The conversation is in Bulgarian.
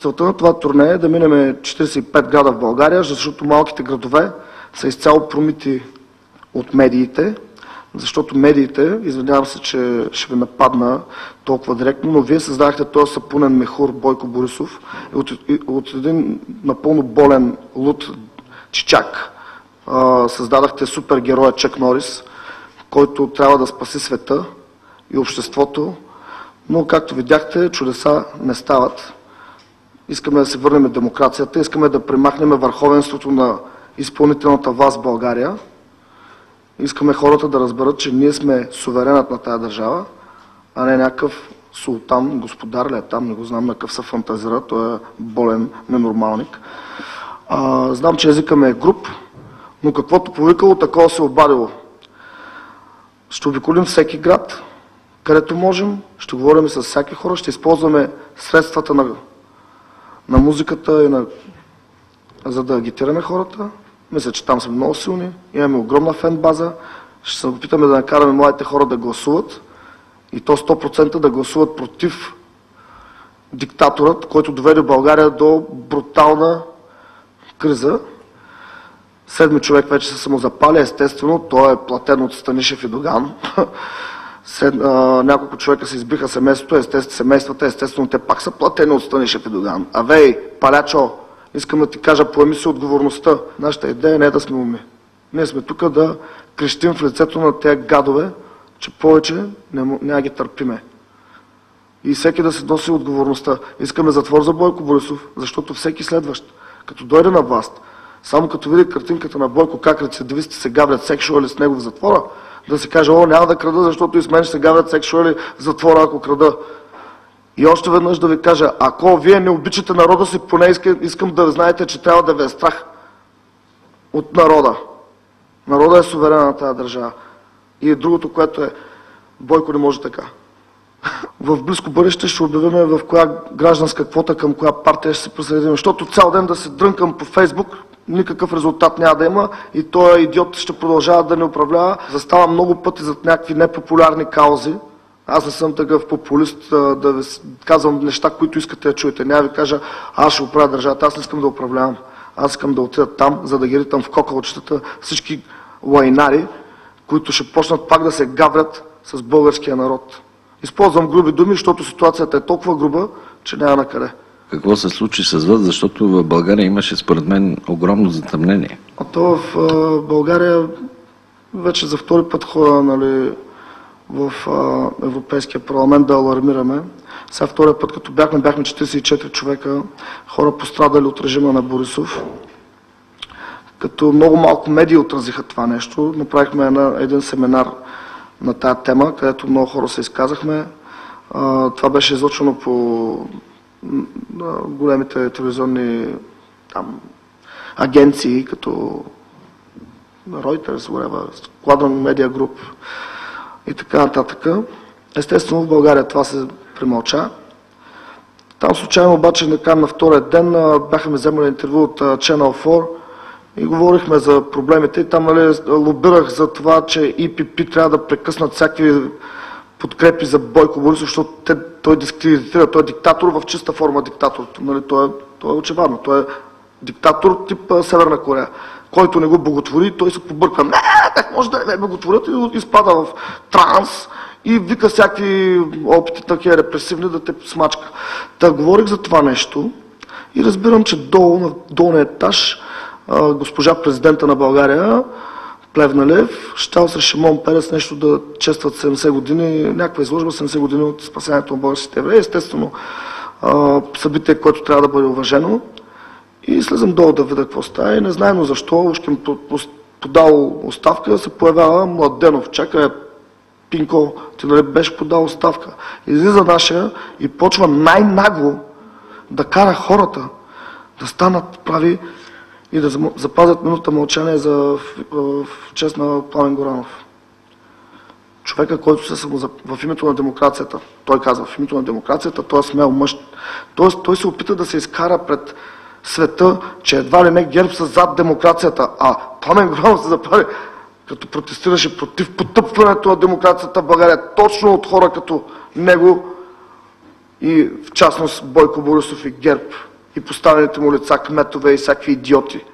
Целта на това турне е да минем 45 града в България, защото малките градове са изцяло промити от медиите, защото медиите, извинявам се, че ще ви нападна толкова директно, но вие създадахте този сапунен мехур Бойко Борисов от един напълно болен луд чичак. Създадахте супергероя Чак Норис, който трябва да спаси света и обществото, но както видяхте, чудеса не стават. Искаме да се върнем демокрацията, искаме да премахнем върховенството на изпълнителната власт в България. Искаме хората да разберат, че ние сме суверенът на тая държава, а не някакъв султан, господар ли е там, не го знам на какъв се фантазира, той е болен, ненормалник. Знам, че езика ми е груб, но каквото повикало, такова се обадило. Ще обиколим всеки град, където можем, ще говорим с всяки хора, ще използваме средствата на музиката за да агитираме хората. Мисля, че там сме много силни, имаме огромна фен база, ще се опитаме да накараме младите хора да гласуват и то 100% да гласуват против диктаторът, който доведе България до брутална криза. 7 човек вече се самозапали, естествено, той е платен от Станишев и Доган. Няколко човека се избиха семействата, естествено те пак са платени от Станишев и Доган. Авей, палячо, искам да ти кажа, поеми си отговорността. Нашата идея не е да сме умни. Ние сме тук да крещим в лицето на тези гадове, че повече няма ги търпиме. И всеки да се носи отговорността. Искаме затвор за Бойко Борисов, защото всеки следващ, като дойде на власт, само като види картинката на Бойко, как рецидивисти се гаврят сексуали с него в затвора, да се каже, няма да крада, защото и с мен ще се гаврят сексуали в затвора, ако крада. И още веднъж да ви кажа, ако вие не обичате народа си, поне искам да знаете, че трябва да ви е страх от народа. Народа е суверен на тази държава. И другото, което е, Бойко не може така. В близко бъдеще ще обявим в коя гражданска квота към коя партия ще се присъединим, защото цял ден да се дрънкам по Фейсбук, никакъв резултат няма да има и този идиот ще продължава да ни управлява. Застава много пъти зад някакви непопулярни каузи. Аз не съм такъв популист да ви казвам неща, които искате да чуете. Няма ви кажа, аз ще оправя държавата, аз не искам да управлявам. Аз искам да отида там, за да ги ритам в кокалчетата всички лайнари, които ще почнат пак да се гаврят с българския народ. Използвам груби думи, защото ситуацията е толкова груба, че няма накъде. Какво се случи с вас, защото в България имаше според мен огромно затъмнение? А то в България вече за втори път хора в Европейския парламент да алармираме. Сега втория път, като бяхме 44 човека, хора пострадали от режима на Борисов. Като много малко медии отразиха това нещо, направихме един семинар на тая тема, където много хора се изказахме. Това беше излъчвано по големите телевизионни агенции, като Reuters, Quadrant Media Group и така нататък. Естествено в България това се премълча. Там случайно обаче на втория ден бяхме вземали интервю от Channel 4 и говорихме за проблемите. И там лобирах за това, че EPP трябва да прекъснат всякакви подкрепи за Бойко Борисов, защото той дискредитира, той е диктатор в чиста форма диктатор. Той е очевидно, той е диктатор тип Северна Корея. Който не го боготвори, той се побърка. Не, как може да не ме боготворят и изпада в транс и вика всякакви опити такива репресивни да те смачка. Та говорих за това нещо и разбирам, че долу на долния етаж госпожа президента на България Плевнелиев щял с Шимон Перес нещо да честват 70 години, някаква изложба 70 години от спасението на българските евреи. Естествено, събитие, което трябва да бъде уважено. И слезам долу да видя какво става и незнайно защо, ушким подал оставка, се появява Младенов. Чакай, Пинко, ти нали беше подал оставка. Излиза нашия и почва най-нагло да кара хората да станат прави и да запазят минута мълчание в чест на Пламен Горанов. Човека, който се в името на демокрацията, той казва в името на демокрацията, той е смел мъж. Тоест, той се опита да се изкара пред света, че едва ли не ГЕРБ са зад демокрацията, а Пламен Горанов се запали, като протестираше против потъпването на демокрацията в България, точно от хора като него, и в частност Бойко Борисов и ГЕРБ и поставените му лица, кметове и всякакви идиоти.